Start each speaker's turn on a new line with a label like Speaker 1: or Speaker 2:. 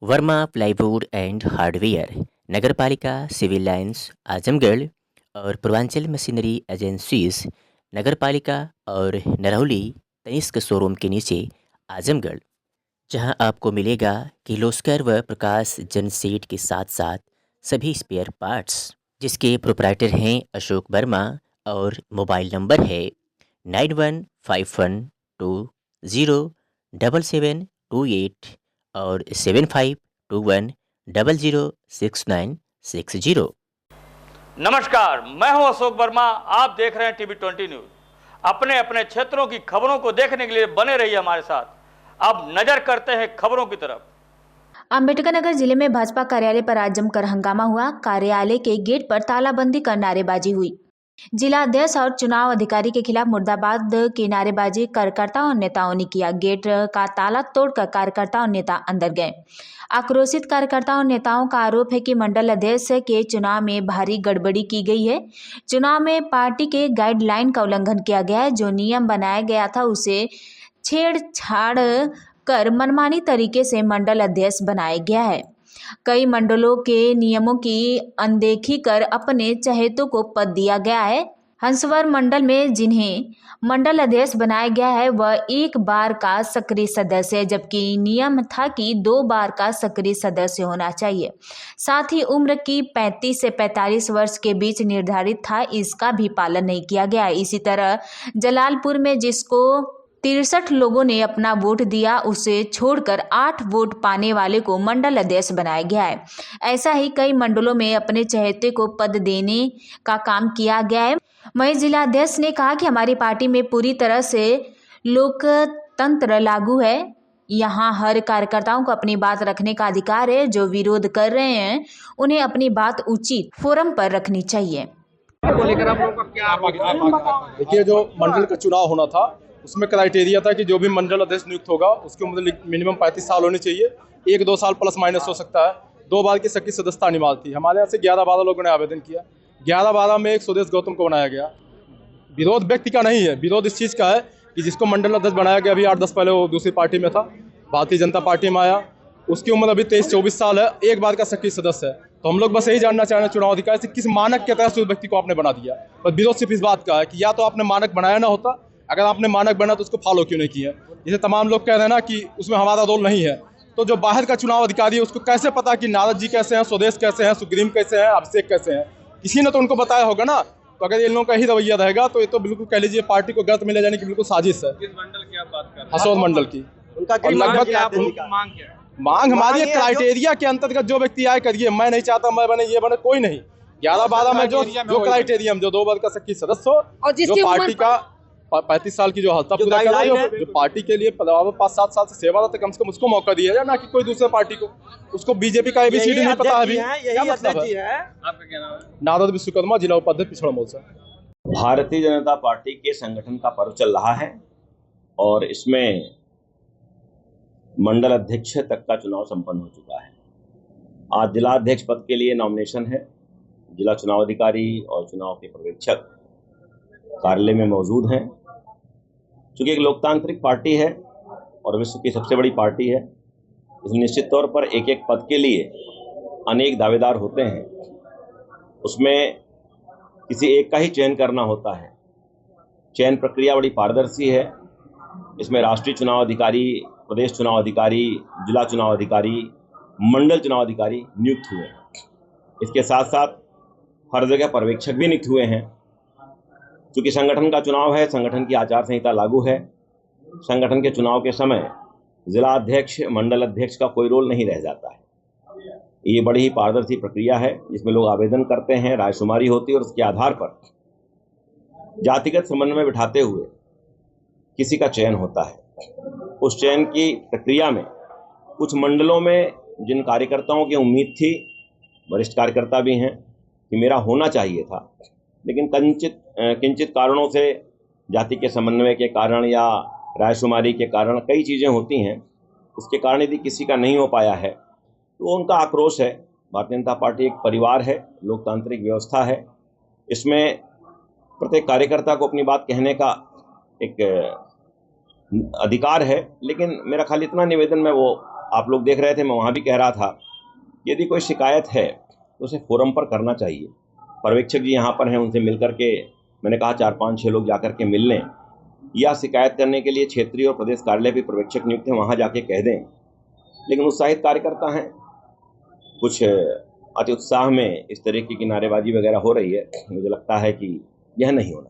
Speaker 1: Verma plywood and hardware, नगरपालिका civil lines Azamgarh और Purvanchal machinery agencies, नगरपालिका और नरौली तनिष्क शोरूम के नीचे आजमगढ़, जहां आपको मिलेगा किर्लोस्कर व प्रकाश जन सेट के साथ साथ सभी स्पेयर पार्ट्स, जिसके प्रोप्राइटर हैं अशोक वर्मा। और मोबाइल नंबर है 9151207778 और 7521006960।
Speaker 2: नमस्कार, मैं हूं अशोक वर्मा। आप देख रहे हैं टीवी 20 न्यूज। अपने अपने क्षेत्रों की खबरों को देखने के लिए बने रहिए हमारे साथ। अब नजर करते हैं खबरों की तरफ।
Speaker 3: अंबेडकर नगर जिले में भाजपा कार्यालय पर आज जमकर हंगामा हुआ। कार्यालय के गेट पर तालाबंदी कर नारेबाजी हुई। जिला अध्यक्ष और चुनाव अधिकारी के खिलाफ मुर्दाबाद की नारेबाजी कार्यकर्ताओं और नेताओं ने किया। गेट का ताला तोड़कर कार्यकर्ता और नेता अंदर गए। आक्रोशित कार्यकर्ताओं और नेताओं का आरोप है कि मंडल अध्यक्ष के चुनाव में भारी गड़बड़ी की गई है। चुनाव में पार्टी के गाइडलाइन का उल्लंघन किया गया है। जो नियम बनाया गया था उसे छेड़छाड़ कर मनमानी तरीके से मंडल अध्यक्ष बनाया गया है। कई मंडलों के नियमों की अनदेखी कर अपने चहेतों को पद दिया गया है। हंसवर मंडल में जिन्हें मंडल अध्यक्ष बनाया गया है वह एक बार का सक्रिय सदस्य है, जबकि नियम था कि 2 बार का सक्रिय सदस्य होना चाहिए। साथ ही उम्र की 35 से 45 वर्ष के बीच निर्धारित था, इसका भी पालन नहीं किया गया है। इसी तरह जलालपुर में जिसको 63 लोगों ने अपना वोट दिया, उसे छोड़कर 8 वोट पाने वाले को मंडल अध्यक्ष बनाया गया है। ऐसा ही कई मंडलों में अपने चहेते को पद देने का काम किया गया है। वहीं जिला अध्यक्ष ने कहा कि हमारी पार्टी में पूरी तरह से लोकतंत्र लागू है। यहाँ हर कार्यकर्ताओं को अपनी बात रखने का अधिकार है। जो विरोध कर रहे हैं उन्हें अपनी बात उचित फोरम पर रखनी चाहिए।
Speaker 4: देखिए, जो मंडल का चुनाव होना था उसमें क्राइटेरिया था कि जो भी मंडल अध्यक्ष नियुक्त होगा उसकी उम्र मिनिमम 35 साल होनी चाहिए। 1-2 साल प्लस माइनस हो सकता है। 2 बार की सक्रिय सदस्यता अनिवार्य थी। हमारे यहाँ से 11-12 लोगों ने आवेदन किया। 11-12 में एक स्वदेश गौतम को बनाया गया। विरोध व्यक्ति का नहीं है, विरोध इस चीज़ का है कि जिसको मंडल अध्यक्ष बनाया गया, अभी 8-10 पहले वो दूसरी पार्टी में था, भारतीय जनता पार्टी में आया, उसकी उम्र अभी 23-24 साल है, एक बार का सक्रिय सदस्य है। तो हम लोग बस यही जानना चाह रहे हैं चुनाव अधिकारी से, किस मानक के तहत उस व्यक्ति को आपने बना दिया। बस विरोध सिर्फ इस बात का है कि या तो आपने मानक बनाया ना होता, अगर आपने मानक बना तो उसको फॉलो क्यों नहीं किया। जैसे तमाम लोग कह रहे हैं ना कि उसमें हमारा रोल नहीं है, तो जो बाहर का चुनाव अधिकारी है उसको कैसे पता कि नारद जी कैसे हैं, स्वदेश कैसे हैं, सुग्रीव कैसे हैं, अभिषेक कैसे हैं? किसी ने तो उनको बताया होगा ना। तो अगर इन लोगों का ही रवैया रहेगा तो ये तो बिल्कुल कह लीजिए पार्टी को गर्त में ले जाने की बिल्कुल साजिश है।
Speaker 5: किस मंडल की आप बात कर रहे हैं?
Speaker 4: हसौद मंडल की।
Speaker 5: उनका मांग क्या है?
Speaker 4: मांग हमारी क्राइटेरिया के अंतर्गत जो व्यक्ति आए करिए। मैं नहीं चाहता मैं बने, ये बने, कोई नहीं। 11-12 में जो क्राइटेरिया, जो 2 बार का सक्रिय सदस्य हो, जो पार्टी का 35 साल की जो हल्ता पूरा कर रही हो, जो पार्टी के लिए 5-7 साल से सेवारत है, कम से कम उसको मौका दिया जाए, ना कि कोई दूसरे पार्टी को। उसको बीजेपी का एबीसीडी नहीं पता अभी। क्या मतलब है?
Speaker 5: आपका क्या नाम है?
Speaker 4: नारद विश्वकर्मा, जिला उपाध्यक्ष पिछड़ा मोर्चा।
Speaker 6: भारतीय जनता पार्टी के संगठन का पर्व चल रहा है और इसमें मंडल अध्यक्ष तक का चुनाव संपन्न हो चुका है। आज जिला अध्यक्ष पद के लिए नॉमिनेशन है। जिला चुनाव अधिकारी और चुनाव के पर्यवेक्षक कार्यालय में मौजूद हैं। चूंकि एक लोकतांत्रिक पार्टी है और विश्व की सबसे बड़ी पार्टी है, इसलिए निश्चित तौर पर एक एक पद के लिए अनेक दावेदार होते हैं। उसमें किसी एक का ही चयन करना होता है। चयन प्रक्रिया बड़ी पारदर्शी है। इसमें राष्ट्रीय चुनाव अधिकारी, प्रदेश चुनाव अधिकारी, जिला चुनाव अधिकारी, मंडल चुनाव अधिकारी नियुक्त हुए हैं। इसके साथ साथ हर जगह पर्यवेक्षक भी नियुक्त हुए हैं। चूंकि संगठन का चुनाव है, संगठन की आचार संहिता लागू है। संगठन के चुनाव के समय जिला अध्यक्ष, मंडल अध्यक्ष का कोई रोल नहीं रह जाता है। ये बड़ी ही पारदर्शी प्रक्रिया है जिसमें लोग आवेदन करते हैं, रायशुमारी होती है और उसके आधार पर जातिगत समन्वय बिठाते हुए किसी का चयन होता है। उस चयन की प्रक्रिया में कुछ मंडलों में जिन कार्यकर्ताओं की उम्मीद थी, वरिष्ठ कार्यकर्ता भी हैं, कि मेरा होना चाहिए था, लेकिन किंचित कारणों से, जाति के समन्वय के कारण या रायशुमारी के कारण, कई चीज़ें होती हैं, उसके कारण यदि किसी का नहीं हो पाया है तो उनका आक्रोश है। भारतीय जनता पार्टी एक परिवार है, लोकतांत्रिक व्यवस्था है। इसमें प्रत्येक कार्यकर्ता को अपनी बात कहने का एक अधिकार है। लेकिन मेरा खाली इतना निवेदन मैं वो आप लोग देख रहे थे, मैं वहाँ भी कह रहा था, यदि कोई शिकायत है तो उसे फोरम पर करना चाहिए। पर्यवेक्षक जी यहाँ पर हैं, उनसे मिल करके मैंने कहा 4-5-6 लोग जाकर के मिल लें, या शिकायत करने के लिए क्षेत्रीय और प्रदेश कार्यालय भी पर्यवेक्षक नियुक्त हैं, वहाँ जाके कह दें। लेकिन उत्साहित कार्यकर्ता हैं, कुछ अति उत्साह में इस तरीके की नारेबाजी वगैरह हो रही है। मुझे लगता है कि यह नहीं होना।